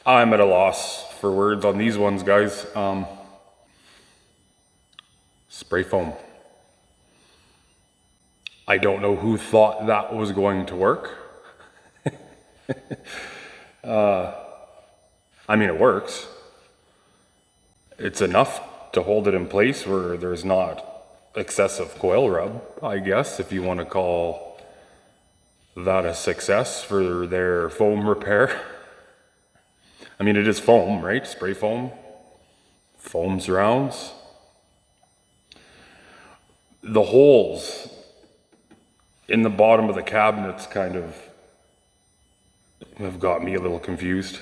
I'm at a loss for words on these ones, guys. Spray foam. I don't know who thought that was going to work. I mean, it works. It's enough to hold it in place where there's not excessive coil rub, I guess, if you want to call that a success for their foam repair. I mean, it is foam, right? Spray foam. Foam surrounds. The holes in the bottom of the cabinets kind of have got me a little confused.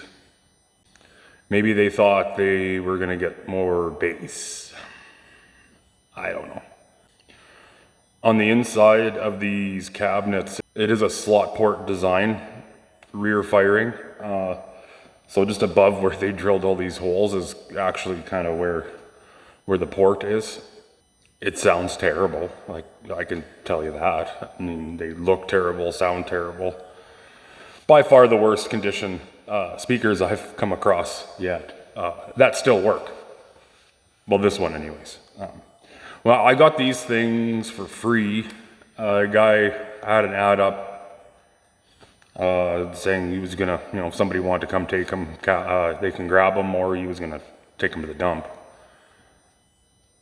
Maybe they thought they were gonna get more bass. I don't know. On the inside of these cabinets, it is a slot port design, rear firing. So just above where they drilled all these holes is actually kind of where the port is. It sounds terrible, like I can tell you that. I mean, they look terrible, sound terrible. By far the worst condition speakers I've come across yet. That still work. Well, this one anyways. Well, I got these things for free. A guy had an ad up saying he was gonna, if somebody wanted to come take them, they can grab them, or he was gonna take them to the dump.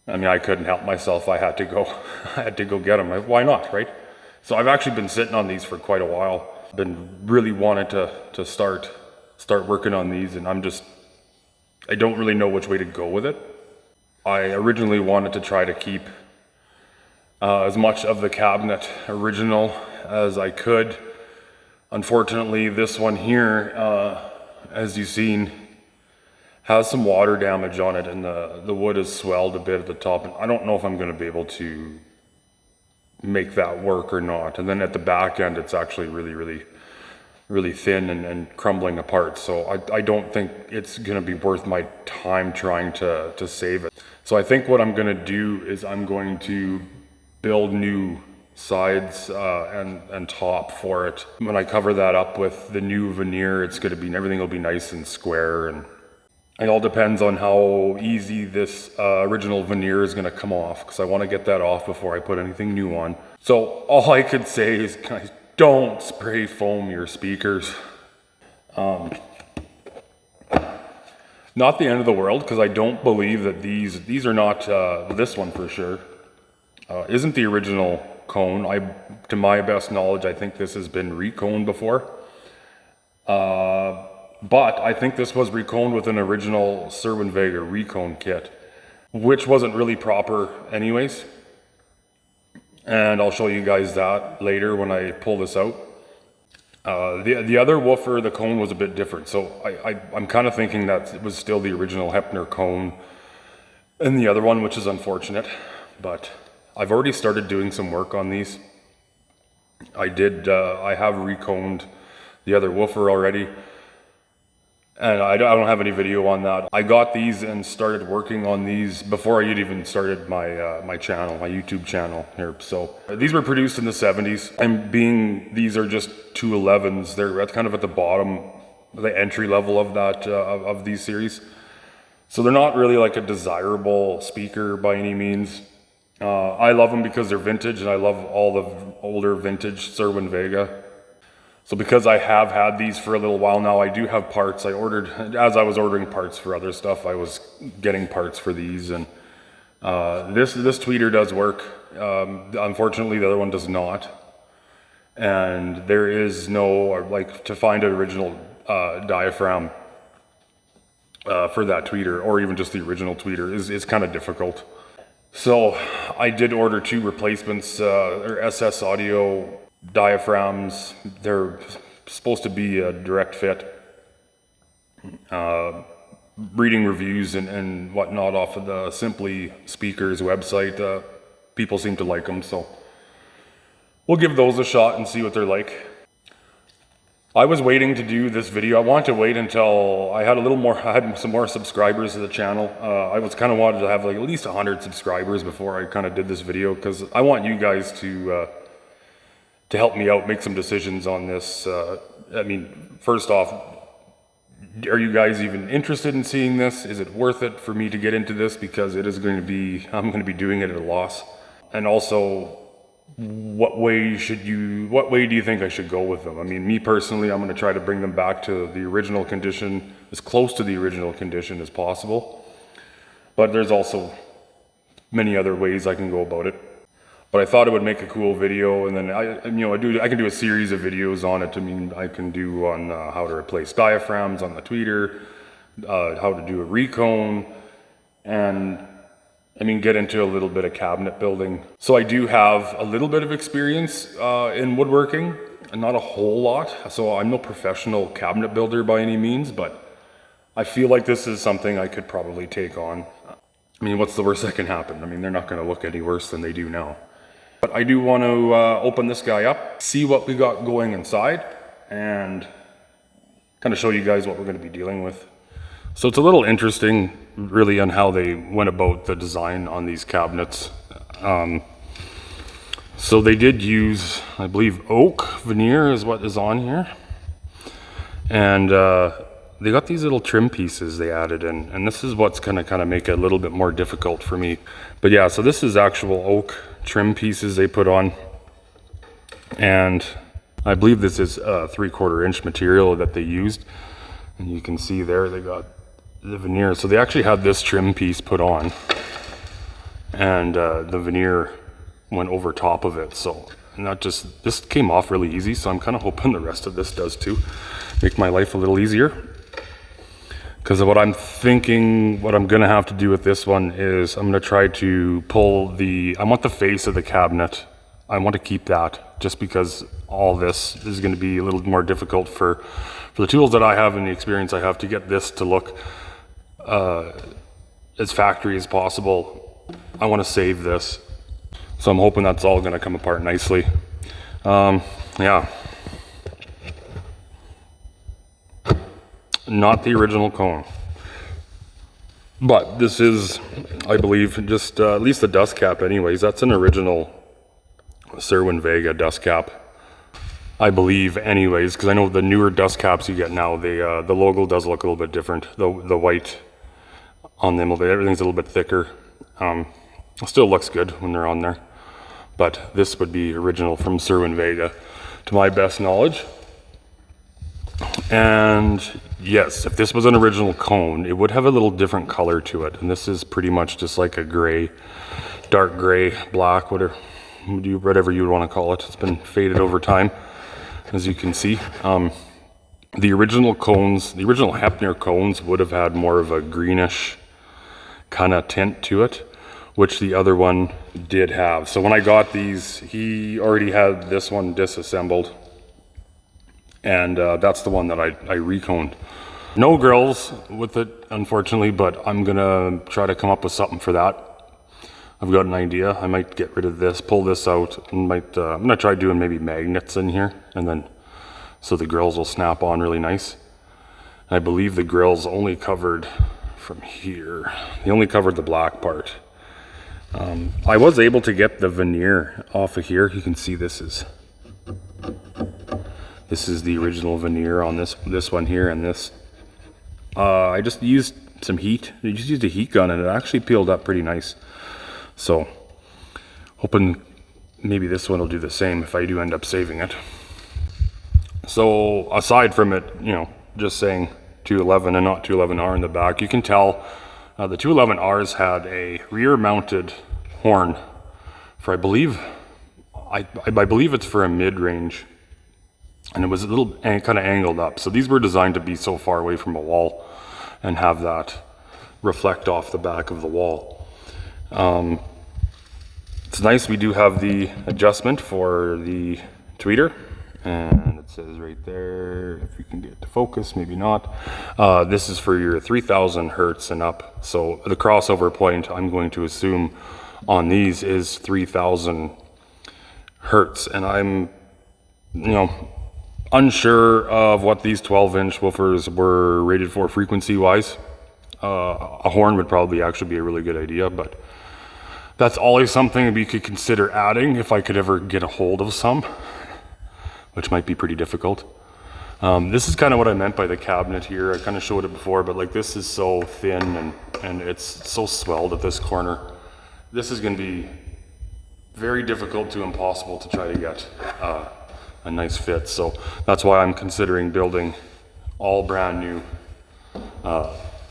I mean, I couldn't help myself. I had to go. I had to go get them. Why not, right? So I've actually been sitting on these for quite a while. Been really wanting to start working on these, and I don't really know which way to go with it. I originally wanted to try to keep as much of the cabinet original as I could. Unfortunately, this one here, as you've seen, has some water damage on it, and the wood is swelled a bit at the top, and I don't know if I'm going to be able to make that work or not. And then at the back end, it's actually really thin and crumbling apart, so I don't think it's going to be worth my time trying to save it. So I think what I'm going to do is I'm going to build new sides and top for it. When I cover that up with the new veneer, it's going to be, everything will be nice and square, and it all depends on how easy this original veneer is going to come off, because I want to get that off before I put anything new on. So all I could say is, guys, don't spray foam your speakers. Not the end of the world, because I don't believe that these are not, this one for sure, isn't the original cone. To my best knowledge, I think this has been reconed before. But I think this was reconed with an original Cerwin Vega recone kit, which wasn't really proper anyways. And I'll show you guys that later when I pull this out. The other woofer, the cone was a bit different. So I'm kind of thinking that it was still the original Hepner cone in the other one, which is unfortunate. But I've already started doing some work on these. I have reconed the other woofer already. And I don't have any video on that. I got these and started working on these before I had even started my channel, my YouTube channel here. So these were produced in the 70s. And these are just 211's. They're kind of at the bottom, the entry level of that of these series. So they're not really like a desirable speaker by any means. I love them because they're vintage, and I love all the older vintage Cerwin Vega. So because I have had these for a little while now, I do have parts. As I was ordering parts for other stuff, I was getting parts for these, and this tweeter does work. Unfortunately, the other one does not. And there is no, to find an original diaphragm for that tweeter, or even just the original tweeter, is kind of difficult. So I did order 2 replacements, they're SS Audio diaphragms. They're supposed to be a direct fit. Reading reviews and whatnot off of the Simply Speakers website, people seem to like them, so we'll give those a shot and see what they're like. I was waiting to do this video. I wanted to wait until I had some more subscribers to the channel. I was kind of wanted to have like at least 100 subscribers before I kind of did this video, because I want you guys to help me out, make some decisions on this. I mean, first off, Are you guys even interested in seeing this? Is it worth it for me to get into this? Because it is going to be, I'm going to be doing it at a loss. And also, what way do you think I should go with them? I mean, me personally, I'm going to try to bring them back to the original condition, as close to the original condition as possible. But there's also many other ways I can go about it. But I thought it would make a cool video, and then I can do a series of videos on it. I mean, I can do on how to replace diaphragms on the tweeter, how to do a recone, and I mean, get into a little bit of cabinet building. So I do have a little bit of experience in woodworking, and not a whole lot. So I'm no professional cabinet builder by any means, but I feel like this is something I could probably take on. I mean, what's the worst that can happen? I mean, they're not going to look any worse than they do now. But I do want to open this guy up, see what we got going inside, and kind of show you guys what we're going to be dealing with. So it's a little interesting, really, on how they went about the design on these cabinets. So they did use, I believe, oak veneer is what is on here. And they got these little trim pieces they added in, and this is what's gonna kind of make it a little bit more difficult for me. But yeah, so this is actual oak trim pieces they put on, and I believe this is a 3/4 inch material that they used, and you can see there they got the veneer. So they actually had this trim piece put on, and the veneer went over top of it. So, and this came off really easy, so I'm kind of hoping the rest of this does too. Make my life a little easier. Because what I'm thinking, what I'm gonna have to do with this one is I'm gonna try to pull I want the face of the cabinet. I want to keep that, just because all this is gonna be a little more difficult for the tools that I have and the experience I have to get this to look as factory as possible. I want to save this. So I'm hoping that's all gonna come apart nicely. Yeah. Not the original cone, but this is, I believe, just at least the dust cap anyways. That's an original Cerwin Vega dust cap, I believe anyways, because I know the newer dust caps you get now, the logo does look a little bit different. The white on them, everything's a little bit thicker. It still looks good when they're on there, but this would be original from Cerwin Vega to my best knowledge. And yes, if this was an original cone, it would have a little different color to it. And this is pretty much just like a gray, dark gray, black, whatever you would want to call it. It's been faded over time, as you can see. The original cones, the original Hepner cones would have had more of a greenish kind of tint to it, which the other one did have. So when I got these, he already had this one disassembled. And that's the one that I reconed. No grills with it, unfortunately, but I'm gonna try to come up with something for that. I've got an idea. I might get rid of this, pull this out, and I'm gonna try doing maybe magnets in here, and then so the grills will snap on really nice. I believe the grills only covered from here. They only covered the black part. I was able to get the veneer off of here. You can see this is the original veneer on this one here, and this. I just used some heat. I just used a heat gun, and it actually peeled up pretty nice. So, hoping maybe this one will do the same if I do end up saving it. So, aside from it, just saying 211 and not 211R in the back, you can tell the 211Rs had a rear-mounted horn for, I believe it's for a mid-range. And it was a little kind of angled up. So these were designed to be so far away from a wall and have that reflect off the back of the wall. It's nice we do have the adjustment for the tweeter. And it says right there, if you can get to focus, maybe not. This is for your 3000 hertz and up. So the crossover point, I'm going to assume on these is 3000 hertz. And I'm, unsure of what these 12-inch woofers were rated for frequency-wise. A horn would probably actually be a really good idea, but that's always something we could consider adding if I could ever get a hold of some, which might be pretty difficult. This is kind of what I meant by the cabinet here. I kind of showed it before, but like this is so thin and it's so swelled at this corner. This is going to be very difficult to impossible to try to get a nice fit. So that's why I'm considering building all brand new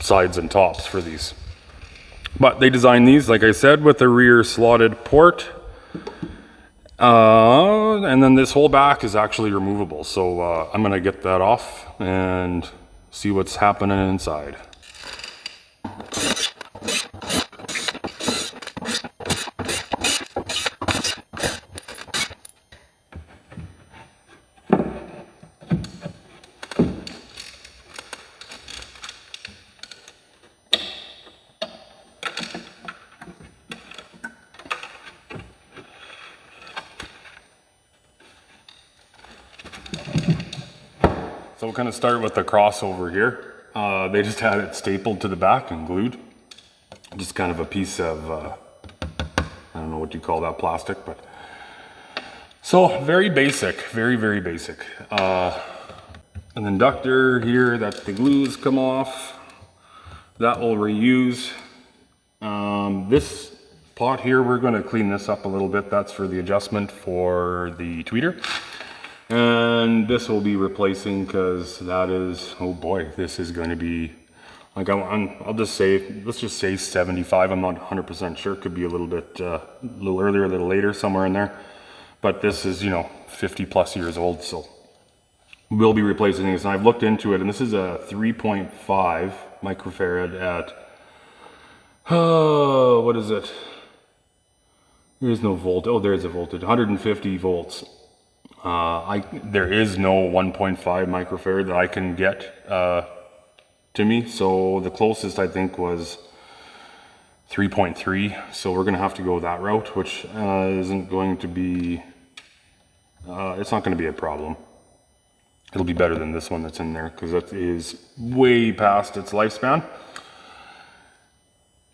sides and tops for these. But they designed these, like I said, with a rear slotted port. And then this whole back is actually removable. So I'm gonna get that off and see what's happening inside. So we'll kind of start with the crossover here. They just had it stapled to the back and glued. Just kind of a piece of, I don't know what you call that, plastic, but. So very basic, very, very basic. An inductor here that the glues come off. That will reuse. This pot here, we're gonna clean this up a little bit. That's for the adjustment for the tweeter. And this will be replacing because that is, oh boy, this is going to be, like I'll just say, let's just say 75. I'm not 100% sure. Could be a little bit, a little earlier, a little later, somewhere in there. But this is, you know, 50 plus years old. So we'll be replacing this. And I've looked into it, and this is a 3.5 microfarad at, what is it? There's no volt. Oh, there's a voltage, 150 volts. There is no 1.5 microfarad that I can get to me, so the closest I think was 3.3. So we're gonna have to go that route, which isn't going to be. It's not going to be a problem. It'll be better than this one that's in there because that is way past its lifespan.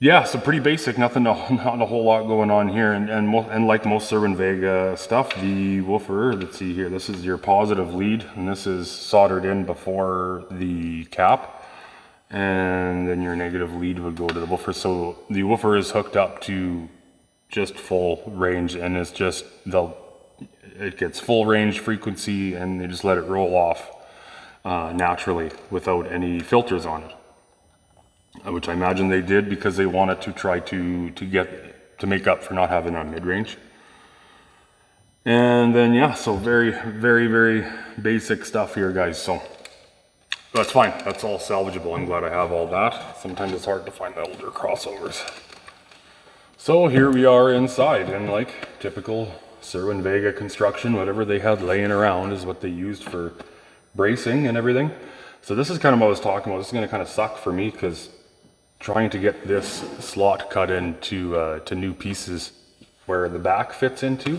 Yeah, so pretty basic, not a whole lot going on here, and like most Cerwin Vega stuff, the woofer, let's see here, this is your positive lead, and this is soldered in before the cap, and then your negative lead would go to the woofer. So the woofer is hooked up to just full range, and it's just, it gets full range frequency, and they just let it roll off naturally without any filters on it. Which I imagine they did because they wanted to try to make up for not having a mid-range. And then yeah, so very, very, very basic stuff here, guys. So that's fine. That's all salvageable. I'm glad I have all that. Sometimes it's hard to find the older crossovers. So here we are inside, and like typical Cerwin Vega construction, whatever they had laying around is what they used for bracing and everything. So this is kind of what I was talking about. This is going to kind of suck for me because trying to get this slot cut into to new pieces where the back fits into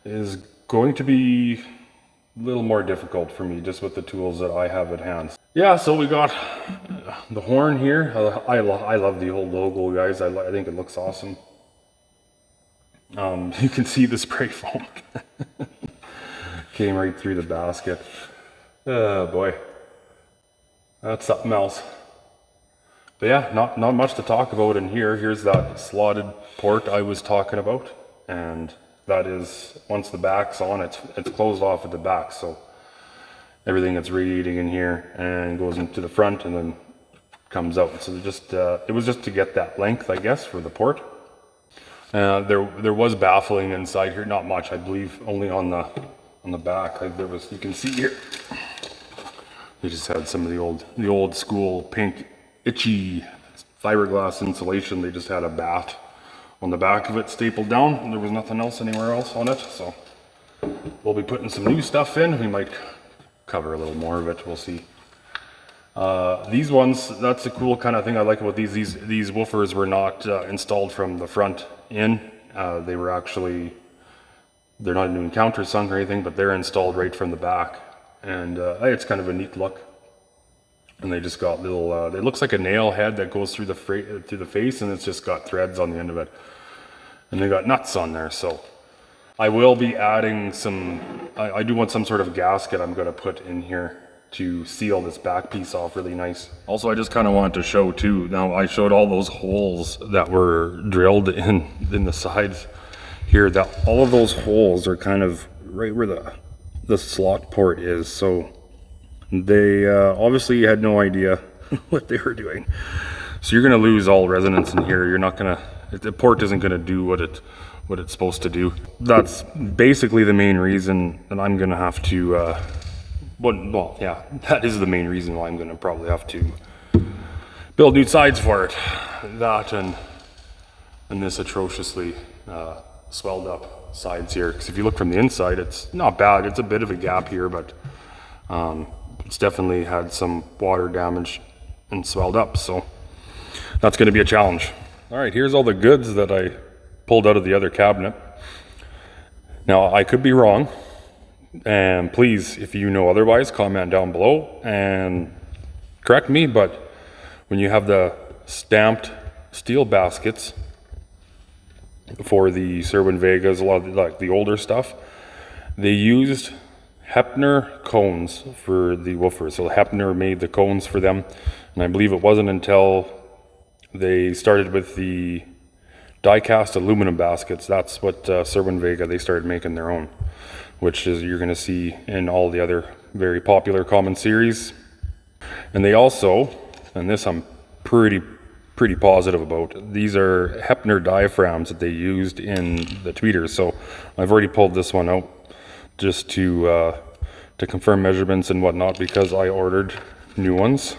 is going to be a little more difficult for me just with the tools that I have at hand. Yeah, so we got the horn here. I love the old logo, guys. I think it looks awesome. You can see the spray foam came right through the basket. Oh boy, that's something else. But yeah, not much to talk about in here. Here's that slotted port I was talking about, and that is, once the back's on, it's closed off at the back, so everything that's radiating in here and goes into the front and then comes out. So it was just to get that length, I guess, for the port. There was baffling inside here, not much, I believe, only on the back. There was, you can see here, they just had some of the old school pink itchy fiberglass insulation. They just had a bath on the back of it stapled down, and there was nothing else anywhere else on it. So we'll be putting some new stuff in. We might cover a little more of it, we'll see. These ones, that's a cool kind of thing I like about these woofers were not installed from the front in. They were actually, they're not doing countersunk or anything, but they're installed right from the back, and it's kind of a neat look. And they just got little, it looks like a nail head that goes through the face, and it's just got threads on the end of it. And they got nuts on there, so I will be adding some, I do want some sort of gasket I'm going to put in here to seal this back piece off really nice. Also, I just kind of wanted to show too, now I showed all those holes that were drilled in the sides here, that all of those holes are kind of right where the slot port is. So they obviously had no idea what they were doing. So you're going to lose all resonance in here. You're not going to, the port isn't going to do what it's supposed to do. That's basically the main reason that I'm going to have to well, yeah, that is the main reason why I'm going to probably have to build new sides for it. That and this atrociously swelled up sides here. Because if you look from the inside, it's not bad. It's a bit of a gap here, but it's definitely had some water damage and swelled up. So that's going to be a challenge. All right, here's all the goods that I pulled out of the other cabinet. Now, I could be wrong. And please, if you know otherwise, comment down below and correct me. But when you have the stamped steel baskets for the Cerwin Vegas, a lot of like the older stuff, they used Hepner cones for the Woofer. So Hepner made the cones for them, and I believe it wasn't until they started with the die-cast aluminum baskets, that's what Cerwin Vega, they started making their own, which is you're going to see in all the other very popular common series. And they also, and this I'm pretty positive about, these are Hepner diaphragms that they used in the tweeters. So I've already pulled this one out just to confirm measurements and whatnot, because I ordered new ones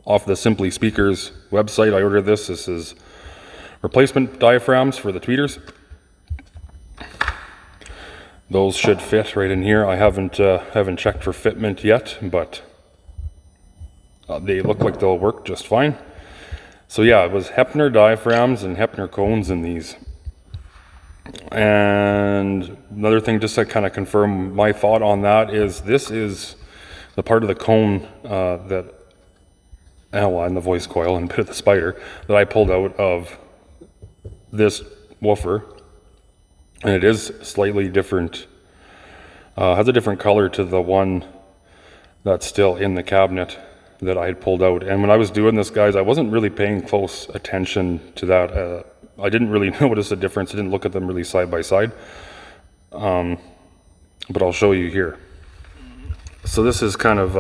off the Simply Speakers website. I ordered this. This is replacement diaphragms for the tweeters. Those should fit right in here. I haven't checked for fitment yet, but they look like they'll work just fine. So yeah, it was Hepner diaphragms and Hepner cones in these. And another thing, just to kind of confirm my thought on that, is this is the part of the cone and the voice coil and a bit of the spider that I pulled out of this woofer. And it is slightly different, has a different color to the one that's still in the cabinet that I had pulled out. And when I was doing this, guys, I wasn't really paying close attention to that. I didn't really notice a difference. I didn't look at them really side by side. But I'll show you here. So this is kind of,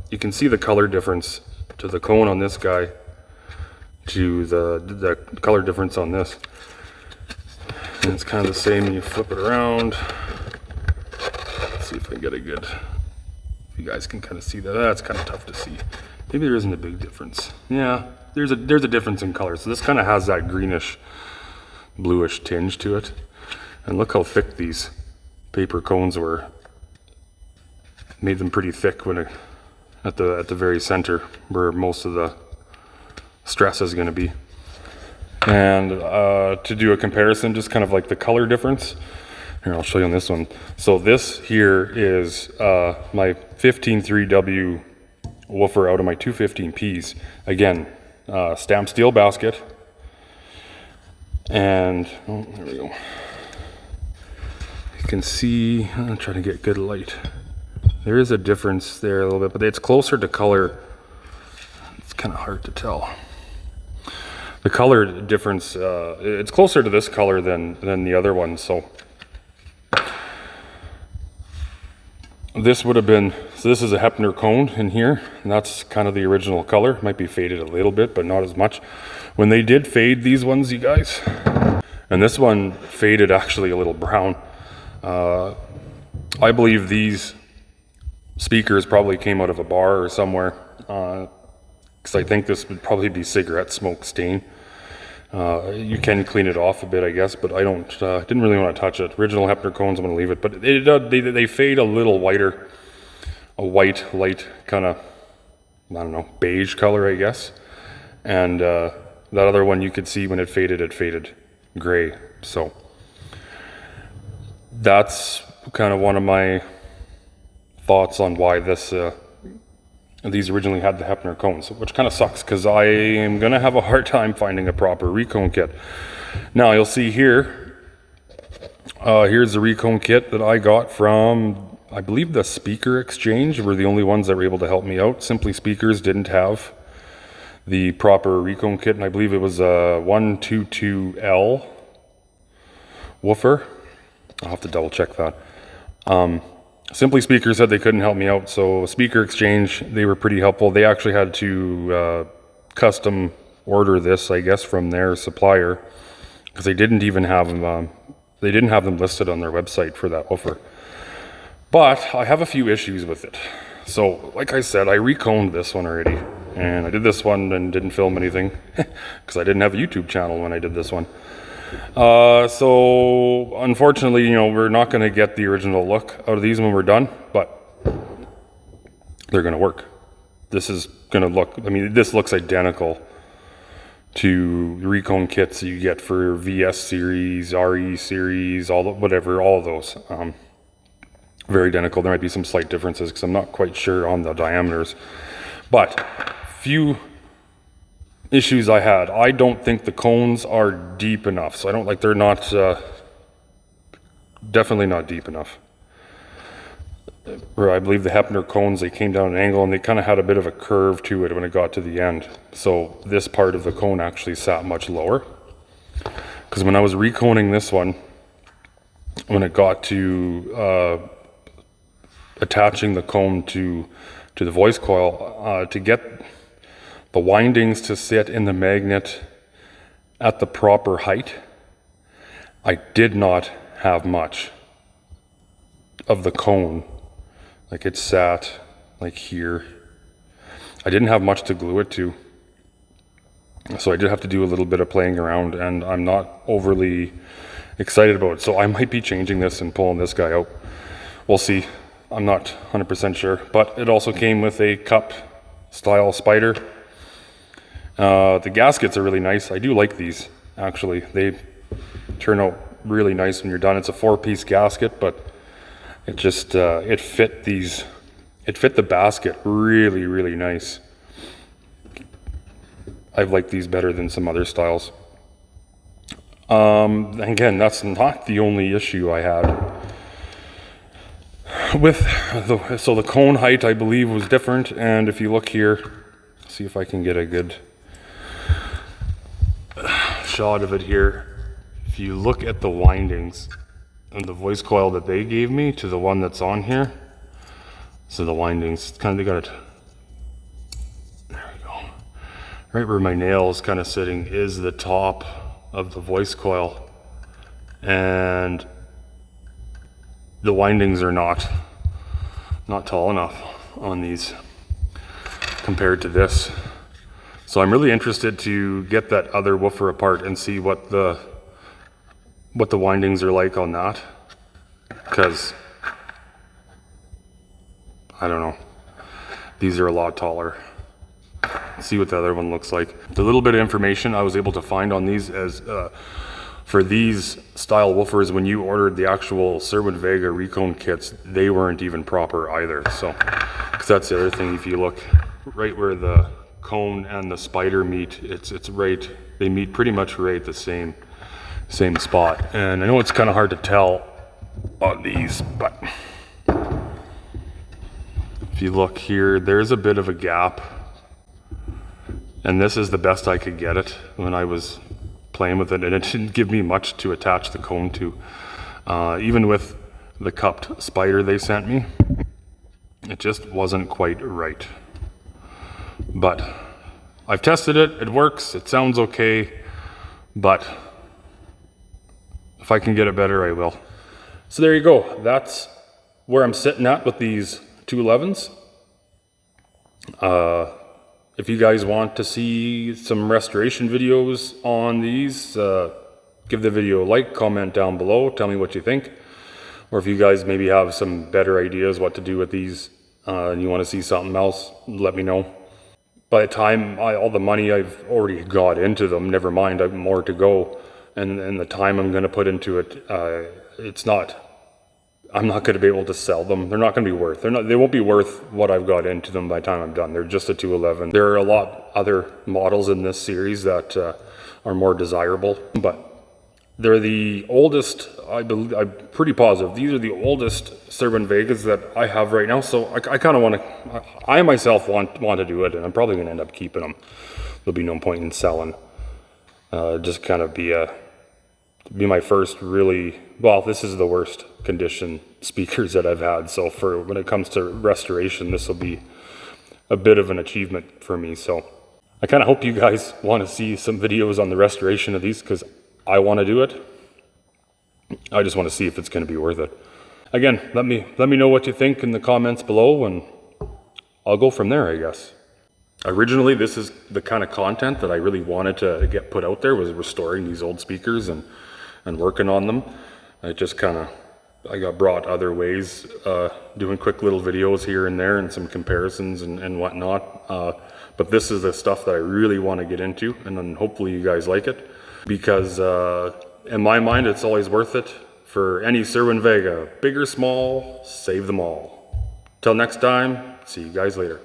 you can see the color difference to the cone on this guy to the color difference on this. And it's kind of the same when you flip it around. Let's see if I can get a good, if you guys can kind of see that. That's kind of tough to see. Maybe there isn't a big difference. Yeah, there's a difference in color. So this kind of has that greenish, bluish tinge to it. And look how thick these paper cones were. Made them pretty thick when at the very center where most of the stress is going to be. And to do a comparison, just kind of like the color difference. Here, I'll show you on this one. So this here is my 15.3W woofer out of my 215Ps. Again, stamped steel basket. And, oh, there we go. You can see, I'm trying to get good light. There is a difference there a little bit, but it's closer to color. It's kind of hard to tell. The color difference, it's closer to this color than the other one. So this would have been, so this is a Hepner cone in here, and that's kind of the original color. Might be faded a little bit, but not as much. When they did fade these ones, you guys, and this one faded actually a little brown. I believe these speakers probably came out of a bar or somewhere. Because I think this would probably be cigarette smoke stain. You can clean it off a bit, I guess, but I didn't really want to touch it. Original Hepner cones, I'm going to leave it, but they fade a little whiter, a white, light kind of, I don't know, beige color, I guess. And that other one you could see when it faded gray. So that's kind of one of my thoughts on why these originally had the Hepner cones, which kind of sucks because I am going to have a hard time finding a proper Recone kit. Now you'll see here, here's the Recone kit that I got from I believe the speaker exchange were the only ones that were able to help me out. Simply Speakers didn't have the proper Recone kit, and I believe it was a 122L woofer. I'll have to double check that. Simply Speakers said they couldn't help me out, so Speaker Exchange, they were pretty helpful. They actually had to custom order this, I guess, from their supplier, because they didn't even have them. They didn't have them listed on their website for that woofer. But I have a few issues with it. So, like I said, I reconed this one already, and I did this one and didn't film anything because I didn't have a YouTube channel when I did this one. So unfortunately, you know, we're not going to get the original look out of these when we're done, but they're going to work. This is going to look, I mean, this looks identical to Recone kits you get for VS series, RE series, whatever, all of those. Very identical. There might be some slight differences because I'm not quite sure on the diameters, but few issues I had. I don't think the cones are deep enough, so I don't like, they're not, definitely not deep enough. Where I believe the Hepner cones, they came down an angle and they kind of had a bit of a curve to it when it got to the end. So this part of the cone actually sat much lower. Because when I was reconing this one, when it got to attaching the cone to the voice coil, to get the windings to sit in the magnet at the proper height, I did not have much of the cone. Like it sat like here. I didn't have much to glue it to. So I did have to do a little bit of playing around, and I'm not overly excited about it. So I might be changing this and pulling this guy out. We'll see. I'm not 100% sure. But it also came with a cup style spider. The gaskets are really nice. I do like these, actually. They turn out really nice when you're done. It's a 4-piece gasket, but it just, it fit the basket really, really nice. I've liked these better than some other styles. Again, that's not the only issue I had. So the cone height, I believe, was different, and if you look here, see if I can get a good shot of it here. If you look at the windings and the voice coil that they gave me to the one that's on here, so the windings, kind of, they got it, there we go, right where my nail is kind of sitting is the top of the voice coil, and the windings are not tall enough on these compared to this. So I'm really interested to get that other woofer apart and see what the windings are like on that, because I don't know, these are a lot taller. See what the other one looks like. The little bit of information I was able to find on these as for these style woofers, when you ordered the actual Cerwin Vega Recone kits, they weren't even proper either. So, because that's the other thing, if you look right where the cone and the spider meet, it's right, they meet pretty much right the same spot. And I know it's kind of hard to tell on these, but if you look here, there's a bit of a gap, and this is the best I could get it when I was playing with it, and it didn't give me much to attach the cone to. Even with the cupped spider they sent me, it just wasn't quite right. But I've tested it, it works, it sounds okay, but if I can get it better, I will. So there you go, that's where I'm sitting at with these 211's. If you guys want to see some restoration videos on these, give the video a like, comment down below, tell me what you think. Or if you guys maybe have some better ideas what to do with these and you want to see something else, let me know. By the time all the money I've already got into them, never mind, I have more to go, and the time I'm going to put into it, I'm not going to be able to sell them. They're not going to be worth. They won't be worth what I've got into them by the time I'm done. They're just a 211. There are a lot other models in this series that are more desirable, but They're the oldest, I believe, I'm pretty positive, these are the oldest Cerwin Vegas that I have right now. So I kind of want to, I myself want to do it, and I'm probably going to end up keeping them. There'll be no point in selling. Just kind of be my first really, well, this is the worst condition speakers that I've had. So for when it comes to restoration, this will be a bit of an achievement for me. So I kind of hope you guys want to see some videos on the restoration of these, because I want to do it. I just want to see if it's going to be worth it. Again, let me know what you think in the comments below, and I'll go from there, I guess. Originally, this is the kind of content that I really wanted to get put out there, was restoring these old speakers and working on them. I just kind of, I got brought other ways, doing quick little videos here and there and some comparisons and whatnot. But this is the stuff that I really want to get into, and then hopefully you guys like it, because in my mind, it's always worth it for any Cerwin Vega. Big or small, save them all. Till next time, see you guys later.